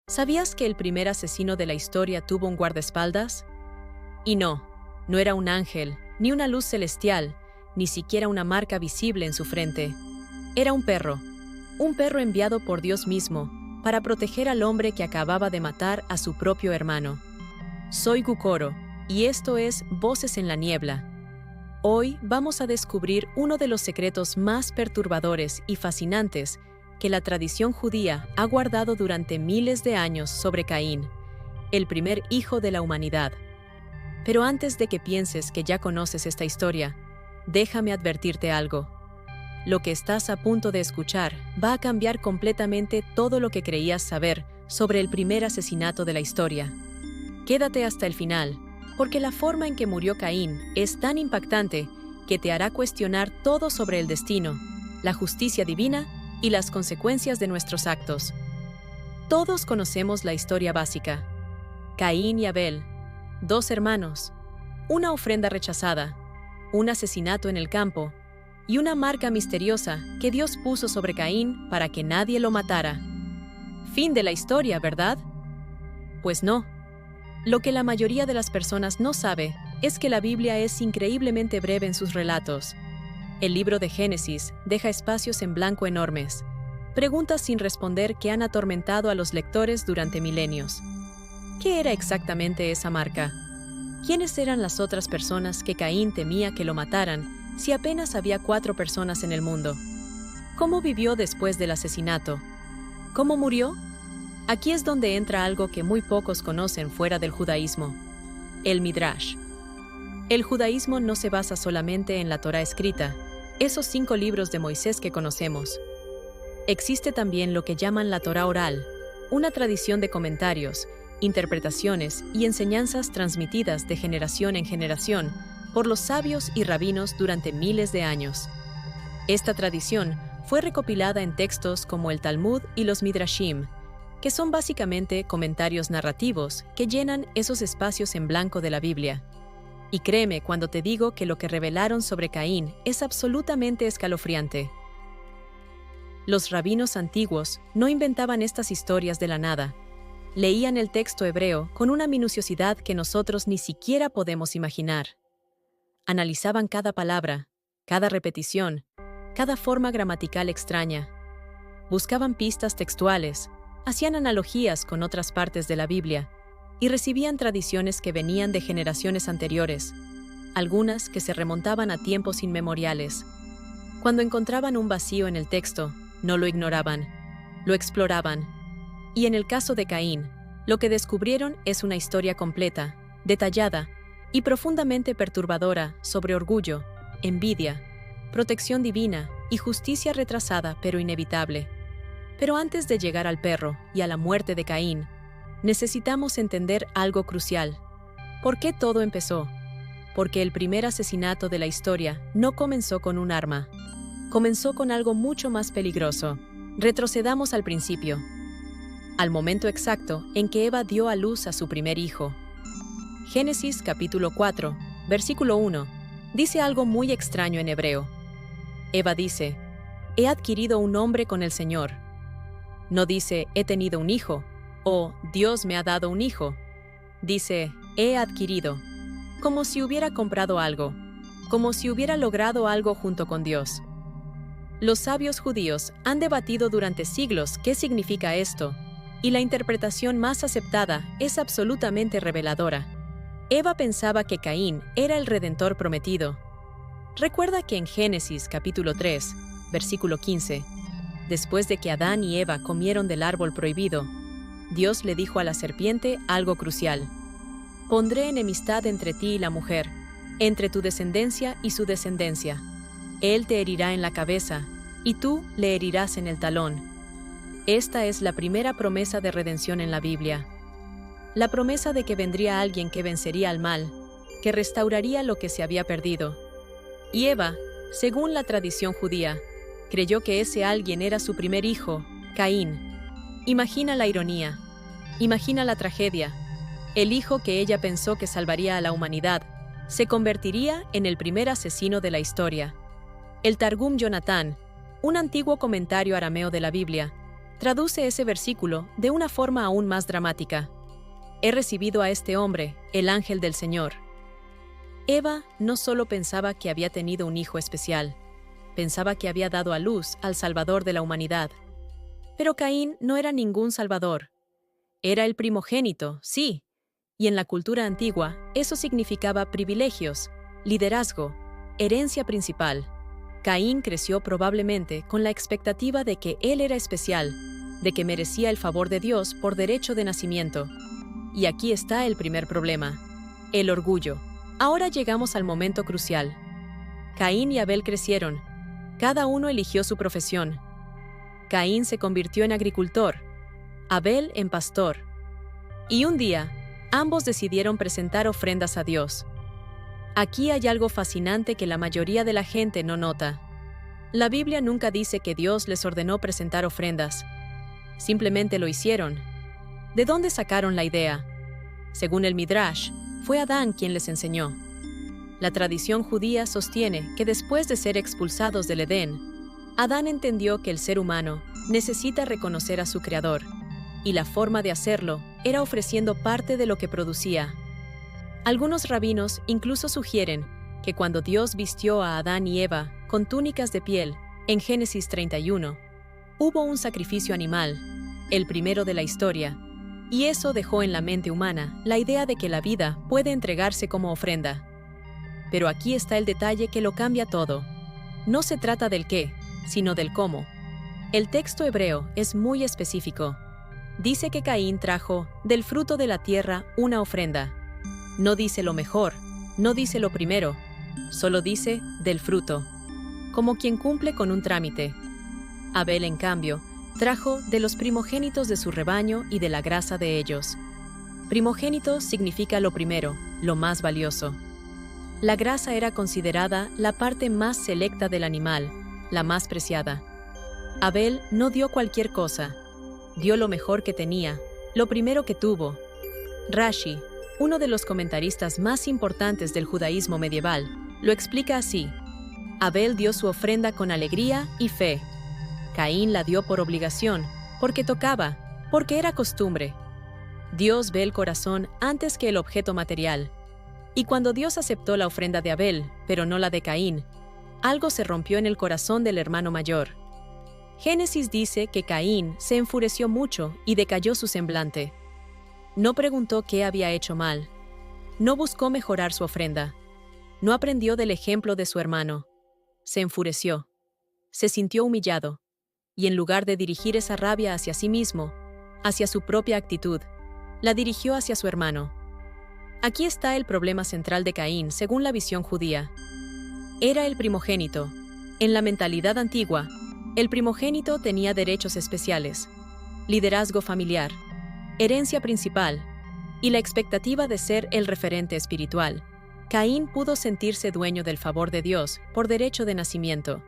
¿Sabías que el primer asesino de la historia tuvo un guardaespaldas? Y no era un ángel, ni una luz celestial, ni siquiera una marca visible en su frente. Era un perro enviado por Dios mismo para proteger al hombre que acababa de matar a su propio hermano. Soy Gukoro, y esto es Voces en la Niebla. Hoy vamos a descubrir uno de los secretos más perturbadores y fascinantes que la tradición judía ha guardado durante miles de años sobre Caín, el primer hijo de la humanidad. Pero antes de que pienses que ya conoces esta historia, déjame advertirte algo. Lo que estás a punto de escuchar va a cambiar completamente todo lo que creías saber sobre el primer asesinato de la historia. Quédate hasta el final, porque la forma en que murió Caín es tan impactante que te hará cuestionar todo sobre el destino, la justicia divina y las consecuencias de nuestros actos. Todos conocemos la historia básica. Caín y Abel, dos hermanos, una ofrenda rechazada, un asesinato en el campo y una marca misteriosa que Dios puso sobre Caín para que nadie lo matara. Fin de la historia, ¿verdad? Pues no. Lo que la mayoría de las personas no sabe es que la Biblia es increíblemente breve en sus relatos. El libro de Génesis deja espacios en blanco enormes, preguntas sin responder que han atormentado a los lectores durante milenios. ¿Qué era exactamente esa marca? ¿Quiénes eran las otras personas que Caín temía que lo mataran si apenas había 4 personas en el mundo? ¿Cómo vivió después del asesinato? ¿Cómo murió? Aquí es donde entra algo que muy pocos conocen fuera del judaísmo: el Midrash. El judaísmo no se basa solamente en la Torá escrita, esos 5 libros de Moisés que conocemos. Existe también lo que llaman la Torá oral, una tradición de comentarios, interpretaciones y enseñanzas transmitidas de generación en generación por los sabios y rabinos durante miles de años. Esta tradición fue recopilada en textos como el Talmud y los Midrashim, que son básicamente comentarios narrativos que llenan esos espacios en blanco de la Biblia. Y créeme cuando te digo que lo que revelaron sobre Caín es absolutamente escalofriante. Los rabinos antiguos no inventaban estas historias de la nada. Leían el texto hebreo con una minuciosidad que nosotros ni siquiera podemos imaginar. Analizaban cada palabra, cada repetición, cada forma gramatical extraña. Buscaban pistas textuales, hacían analogías con otras partes de la Biblia y recibían tradiciones que venían de generaciones anteriores, algunas que se remontaban a tiempos inmemoriales. Cuando encontraban un vacío en el texto, no lo ignoraban, lo exploraban. Y en el caso de Caín, lo que descubrieron es una historia completa, detallada y profundamente perturbadora sobre orgullo, envidia, protección divina y justicia retrasada pero inevitable. Pero antes de llegar al perro y a la muerte de Caín, necesitamos entender algo crucial. ¿Por qué todo empezó? Porque el primer asesinato de la historia no comenzó con un arma. Comenzó con algo mucho más peligroso. Retrocedamos al principio, al momento exacto en que Eva dio a luz a su primer hijo. Génesis capítulo 4, versículo 1, dice algo muy extraño en hebreo. Eva dice: «He adquirido un hombre con el Señor». No dice «he tenido un hijo» o «Dios me ha dado un hijo». Dice «he adquirido», como si hubiera comprado algo, como si hubiera logrado algo junto con Dios. Los sabios judíos han debatido durante siglos qué significa esto, y la interpretación más aceptada es absolutamente reveladora. Eva pensaba que Caín era el redentor prometido. Recuerda que en Génesis capítulo 3, versículo 15, después de que Adán y Eva comieron del árbol prohibido, Dios le dijo a la serpiente algo crucial: «Pondré enemistad entre ti y la mujer, entre tu descendencia y su descendencia. Él te herirá en la cabeza, y tú le herirás en el talón». Esta es la primera promesa de redención en la Biblia. La promesa de que vendría alguien que vencería al mal, que restauraría lo que se había perdido. Y Eva, según la tradición judía, creyó que ese alguien era su primer hijo, Caín. Imagina la ironía, imagina la tragedia. El hijo que ella pensó que salvaría a la humanidad se convertiría en el primer asesino de la historia. El Targum Jonatán, un antiguo comentario arameo de la Biblia, traduce ese versículo de una forma aún más dramática. He recibido a este hombre, el ángel del Señor. Eva no solo pensaba que había tenido un hijo especial, pensaba que había dado a luz al Salvador de la humanidad. Pero Caín no era ningún Salvador. Era el primogénito, sí, y en la cultura antigua eso significaba privilegios, liderazgo, herencia principal. Caín creció probablemente con la expectativa de que él era especial, de que merecía el favor de Dios por derecho de nacimiento. Y aquí está el primer problema: el orgullo. Ahora llegamos al momento crucial. Caín y Abel crecieron. Cada uno eligió su profesión. Caín se convirtió en agricultor, Abel en pastor. Y un día, ambos decidieron presentar ofrendas a Dios. Aquí hay algo fascinante que la mayoría de la gente no nota. La Biblia nunca dice que Dios les ordenó presentar ofrendas. Simplemente lo hicieron. ¿De dónde sacaron la idea? Según el Midrash, fue Adán quien les enseñó. La tradición judía sostiene que después de ser expulsados del Edén, Adán entendió que el ser humano necesita reconocer a su Creador, y la forma de hacerlo era ofreciendo parte de lo que producía. Algunos rabinos incluso sugieren que cuando Dios vistió a Adán y Eva con túnicas de piel, en Génesis 31, hubo un sacrificio animal, el primero de la historia, y eso dejó en la mente humana la idea de que la vida puede entregarse como ofrenda. Pero aquí está el detalle que lo cambia todo. No se trata del qué, sino del cómo. El texto hebreo es muy específico. Dice que Caín trajo del fruto de la tierra una ofrenda. No dice lo mejor, no dice lo primero, solo dice del fruto, como quien cumple con un trámite. Abel, en cambio, trajo de los primogénitos de su rebaño y de la grasa de ellos. Primogénito significa lo primero, lo más valioso. La grasa era considerada la parte más selecta del animal, la más preciada. Abel no dio cualquier cosa, dio lo mejor que tenía, lo primero que tuvo. Rashi, uno de los comentaristas más importantes del judaísmo medieval, lo explica así: Abel dio su ofrenda con alegría y fe. Caín la dio por obligación, porque tocaba, porque era costumbre. Dios ve el corazón antes que el objeto material. Y cuando Dios aceptó la ofrenda de Abel, pero no la de Caín, algo se rompió en el corazón del hermano mayor. Génesis dice que Caín se enfureció mucho y decayó su semblante. No preguntó qué había hecho mal. No buscó mejorar su ofrenda. No aprendió del ejemplo de su hermano. Se enfureció. Se sintió humillado. Y en lugar de dirigir esa rabia hacia sí mismo, hacia su propia actitud, la dirigió hacia su hermano. Aquí está el problema central de Caín, según la visión judía. Era el primogénito. En la mentalidad antigua, el primogénito tenía derechos especiales, liderazgo familiar, herencia principal y la expectativa de ser el referente espiritual. Caín pudo sentirse dueño del favor de Dios por derecho de nacimiento.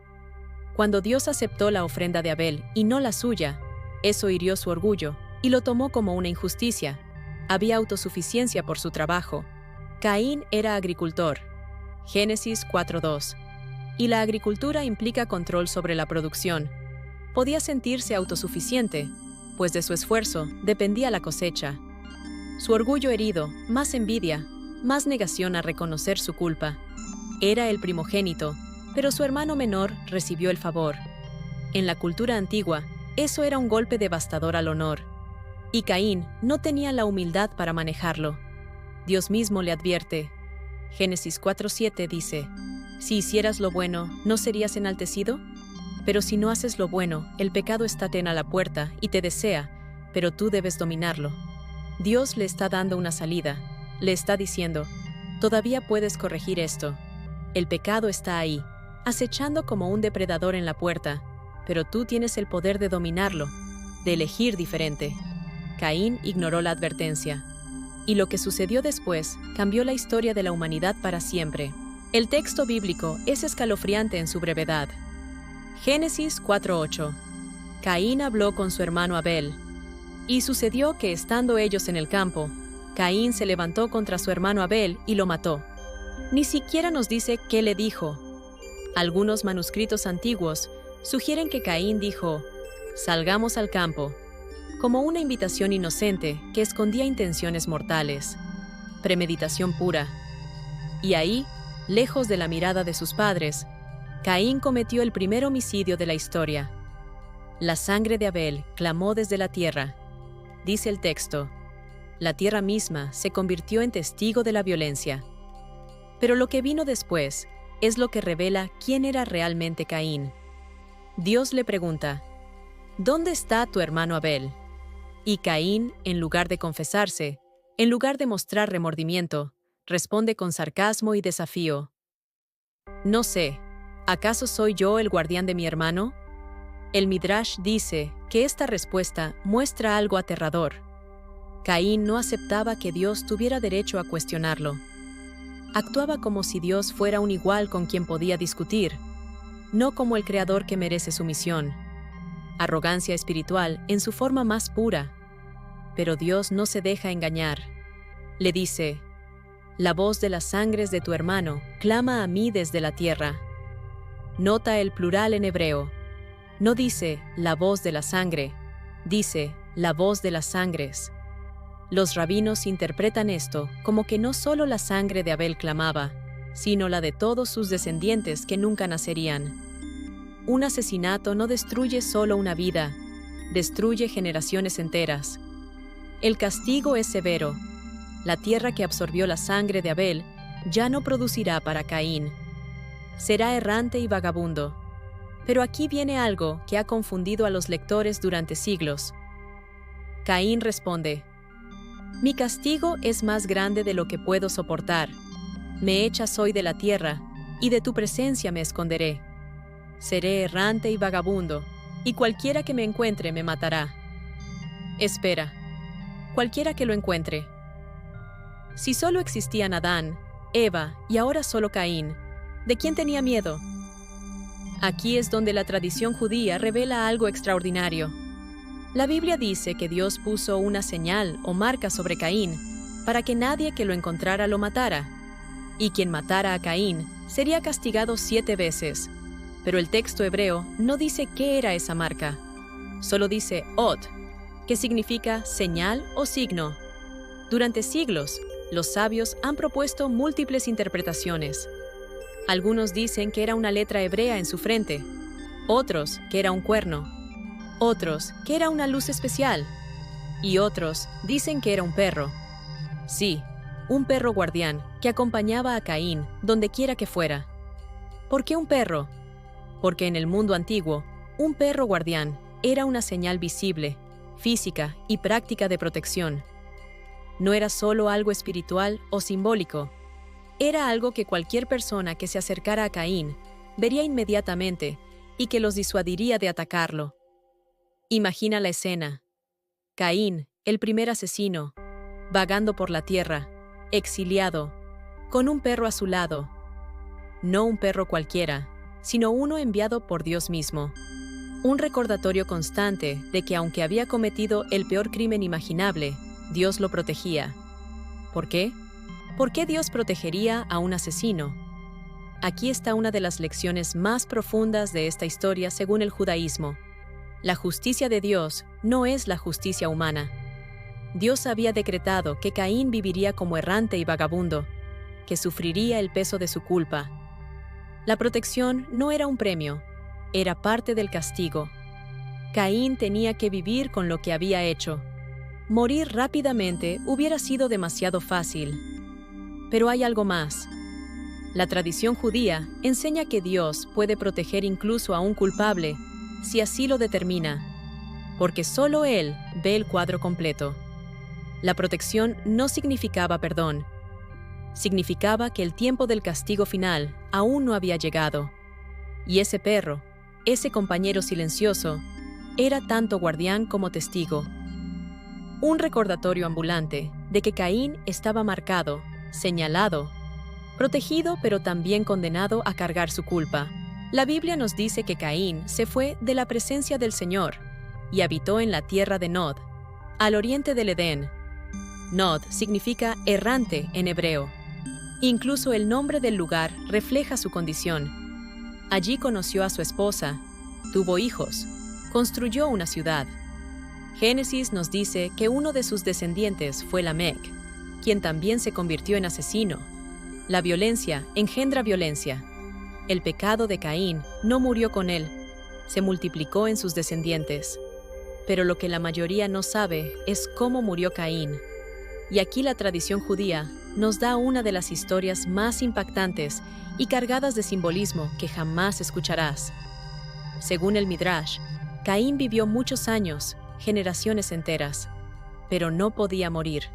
Cuando Dios aceptó la ofrenda de Abel y no la suya, eso hirió su orgullo y lo tomó como una injusticia. Había autosuficiencia por su trabajo. Caín era agricultor. Génesis 4:2. Y la agricultura implica control sobre la producción. Podía sentirse autosuficiente, pues de su esfuerzo dependía la cosecha. Su orgullo herido, más envidia, más negación a reconocer su culpa. Era el primogénito, pero su hermano menor recibió el favor. En la cultura antigua, eso era un golpe devastador al honor. Y Caín no tenía la humildad para manejarlo. Dios mismo le advierte. Génesis 4:7 dice: Si hicieras lo bueno, ¿no serías enaltecido? Pero si no haces lo bueno, el pecado está a la puerta y te desea, pero tú debes dominarlo. Dios le está dando una salida. Le está diciendo: todavía puedes corregir esto. El pecado está ahí, acechando como un depredador en la puerta, pero tú tienes el poder de dominarlo, de elegir diferente. Caín ignoró la advertencia. Y lo que sucedió después cambió la historia de la humanidad para siempre. El texto bíblico es escalofriante en su brevedad. Génesis 4:8. Caín habló con su hermano Abel. Y sucedió que, estando ellos en el campo, Caín se levantó contra su hermano Abel y lo mató. Ni siquiera nos dice qué le dijo. Algunos manuscritos antiguos sugieren que Caín dijo: Salgamos al campo, como una invitación inocente que escondía intenciones mortales, premeditación pura. Y ahí, lejos de la mirada de sus padres, Caín cometió el primer homicidio de la historia. La sangre de Abel clamó desde la tierra. Dice el texto, la tierra misma se convirtió en testigo de la violencia. Pero lo que vino después es lo que revela quién era realmente Caín. Dios le pregunta, ¿dónde está tu hermano Abel? Y Caín, en lugar de confesarse, en lugar de mostrar remordimiento, responde con sarcasmo y desafío. No sé, ¿acaso soy yo el guardián de mi hermano? El Midrash dice que esta respuesta muestra algo aterrador. Caín no aceptaba que Dios tuviera derecho a cuestionarlo. Actuaba como si Dios fuera un igual con quien podía discutir, no como el creador que merece sumisión. Arrogancia espiritual en su forma más pura. Pero Dios no se deja engañar. Le dice, la voz de las sangres de tu hermano clama a mí desde la tierra. Nota el plural en hebreo. No dice la voz de la sangre, dice la voz de las sangres. Los rabinos interpretan esto como que no solo la sangre de Abel clamaba, sino la de todos sus descendientes que nunca nacerían. Un asesinato no destruye solo una vida, destruye generaciones enteras. El castigo es severo. La tierra que absorbió la sangre de Abel ya no producirá para Caín. Será errante y vagabundo. Pero aquí viene algo que ha confundido a los lectores durante siglos. Caín responde, mi castigo es más grande de lo que puedo soportar. Me echas hoy de la tierra, y de tu presencia me esconderé. Seré errante y vagabundo, y cualquiera que me encuentre me matará. Espera, cualquiera que lo encuentre. Si solo existían Adán, Eva y ahora solo Caín, ¿de quién tenía miedo? Aquí es donde la tradición judía revela algo extraordinario. La Biblia dice que Dios puso una señal o marca sobre Caín para que nadie que lo encontrara lo matara, y quien matara a Caín sería castigado 7 veces. Pero el texto hebreo no dice qué era esa marca. Solo dice Od, que significa señal o signo. Durante siglos, los sabios han propuesto múltiples interpretaciones. Algunos dicen que era una letra hebrea en su frente, otros que era un cuerno, otros que era una luz especial, y otros dicen que era un perro. Sí, un perro guardián que acompañaba a Caín donde quiera que fuera. ¿Por qué un perro? Porque en el mundo antiguo, un perro guardián era una señal visible, física y práctica de protección. No era solo algo espiritual o simbólico. Era algo que cualquier persona que se acercara a Caín vería inmediatamente y que los disuadiría de atacarlo. Imagina la escena. Caín, el primer asesino, vagando por la tierra, exiliado, con un perro a su lado. No un perro cualquiera, sino uno enviado por Dios mismo. Un recordatorio constante de que aunque había cometido el peor crimen imaginable, Dios lo protegía. ¿Por qué? ¿Por qué Dios protegería a un asesino? Aquí está una de las lecciones más profundas de esta historia según el judaísmo. La justicia de Dios no es la justicia humana. Dios había decretado que Caín viviría como errante y vagabundo, que sufriría el peso de su culpa. La protección no era un premio, era parte del castigo. Caín tenía que vivir con lo que había hecho. Morir rápidamente hubiera sido demasiado fácil. Pero hay algo más. La tradición judía enseña que Dios puede proteger incluso a un culpable, si así lo determina, porque solo Él ve el cuadro completo. La protección no significaba perdón. Significaba que el tiempo del castigo final aún no había llegado. Y ese perro, ese compañero silencioso, era tanto guardián como testigo. Un recordatorio ambulante de que Caín estaba marcado, señalado, protegido pero también condenado a cargar su culpa. La Biblia nos dice que Caín se fue de la presencia del Señor y habitó en la tierra de Nod, al oriente del Edén. Nod significa errante en hebreo. Incluso el nombre del lugar refleja su condición. Allí conoció a su esposa, tuvo hijos, construyó una ciudad. Génesis nos dice que uno de sus descendientes fue Lamec, quien también se convirtió en asesino. La violencia engendra violencia. El pecado de Caín no murió con él, se multiplicó en sus descendientes. Pero lo que la mayoría no sabe es cómo murió Caín. Y aquí la tradición judía nos da una de las historias más impactantes y cargadas de simbolismo que jamás escucharás. Según el Midrash, Caín vivió muchos años, generaciones enteras, pero no podía morir.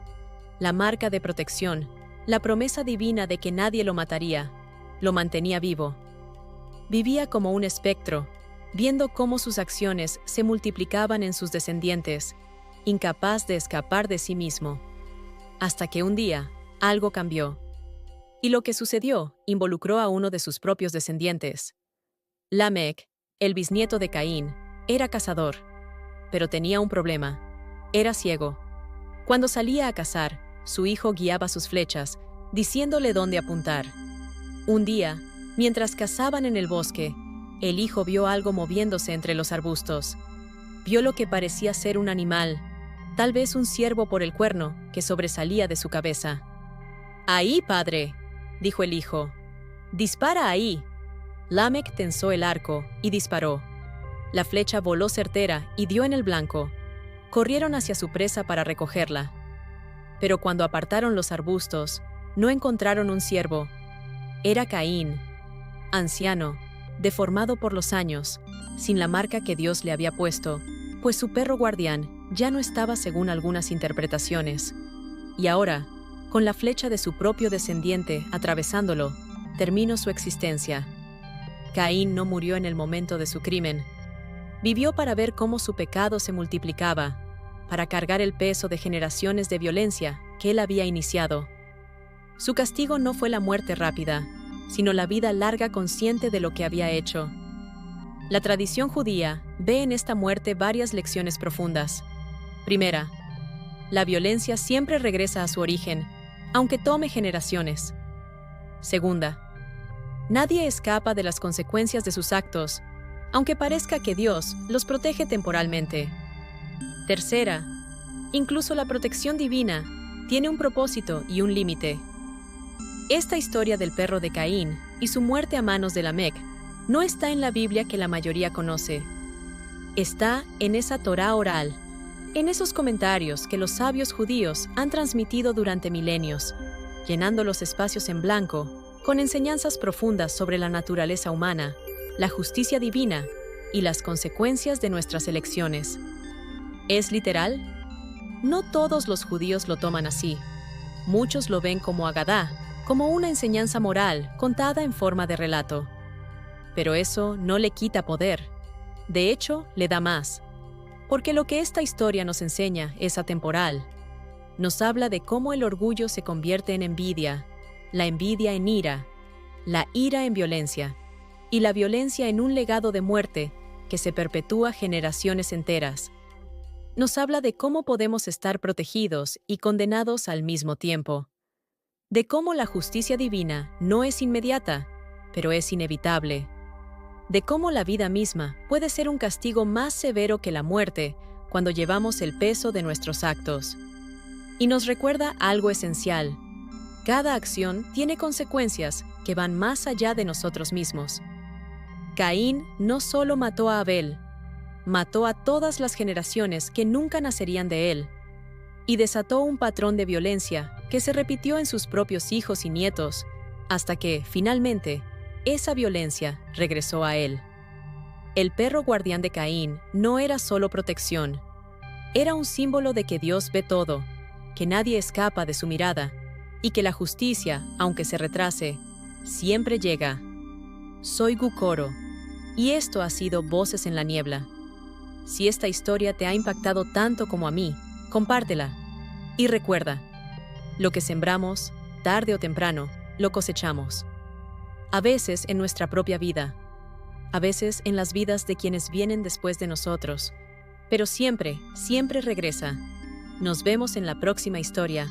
La marca de protección, la promesa divina de que nadie lo mataría, lo mantenía vivo. Vivía como un espectro, viendo cómo sus acciones se multiplicaban en sus descendientes, incapaz de escapar de sí mismo. Hasta que un día, algo cambió. Y lo que sucedió involucró a uno de sus propios descendientes. Lamec, el bisnieto de Caín, era cazador, pero tenía un problema. Era ciego. Cuando salía a cazar, su hijo guiaba sus flechas, diciéndole dónde apuntar. Un día, mientras cazaban en el bosque, el hijo vio algo moviéndose entre los arbustos. Vio lo que parecía ser un animal, tal vez un ciervo por el cuerno que sobresalía de su cabeza. «Ahí, padre», dijo el hijo. «Dispara ahí». Lamec tensó el arco y disparó. La flecha voló certera y dio en el blanco. Corrieron hacia su presa para recogerla. Pero cuando apartaron los arbustos, no encontraron un ciervo. Era Caín, anciano, deformado por los años, sin la marca que Dios le había puesto, pues su perro guardián ya no estaba según algunas interpretaciones. Y ahora, con la flecha de su propio descendiente atravesándolo, terminó su existencia. Caín no murió en el momento de su crimen. Vivió para ver cómo su pecado se multiplicaba, para cargar el peso de generaciones de violencia que él había iniciado. Su castigo no fue la muerte rápida, sino la vida larga consciente de lo que había hecho. La tradición judía ve en esta muerte varias lecciones profundas. Primera, la violencia siempre regresa a su origen, aunque tome generaciones. Segunda, nadie escapa de las consecuencias de sus actos, aunque parezca que Dios los protege temporalmente. Tercera, incluso la protección divina tiene un propósito y un límite. Esta historia del perro de Caín y su muerte a manos de Lamec no está en la Biblia que la mayoría conoce. Está en esa Torá oral, en esos comentarios que los sabios judíos han transmitido durante milenios, llenando los espacios en blanco con enseñanzas profundas sobre la naturaleza humana, la justicia divina y las consecuencias de nuestras elecciones. ¿Es literal? No todos los judíos lo toman así. Muchos lo ven como Agadá, como una enseñanza moral contada en forma de relato. Pero eso no le quita poder. De hecho, le da más. Porque lo que esta historia nos enseña es atemporal. Nos habla de cómo el orgullo se convierte en envidia, la envidia en ira, la ira en violencia, y la violencia en un legado de muerte que se perpetúa generaciones enteras. Nos habla de cómo podemos estar protegidos y condenados al mismo tiempo. De cómo la justicia divina no es inmediata, pero es inevitable. De cómo la vida misma puede ser un castigo más severo que la muerte cuando llevamos el peso de nuestros actos. Y nos recuerda algo esencial. Cada acción tiene consecuencias que van más allá de nosotros mismos. Caín no solo mató a Abel, mató a todas las generaciones que nunca nacerían de él, y desató un patrón de violencia que se repitió en sus propios hijos y nietos, hasta que, finalmente, esa violencia regresó a él. El perro guardián de Caín no era solo protección, era un símbolo de que Dios ve todo, que nadie escapa de su mirada, y que la justicia, aunque se retrase, siempre llega. Soy Gukoro, y esto ha sido Voces en la Niebla. Si esta historia te ha impactado tanto como a mí, compártela. Y recuerda, lo que sembramos, tarde o temprano, lo cosechamos. A veces en nuestra propia vida, a veces en las vidas de quienes vienen después de nosotros, pero siempre, siempre regresa. Nos vemos en la próxima historia.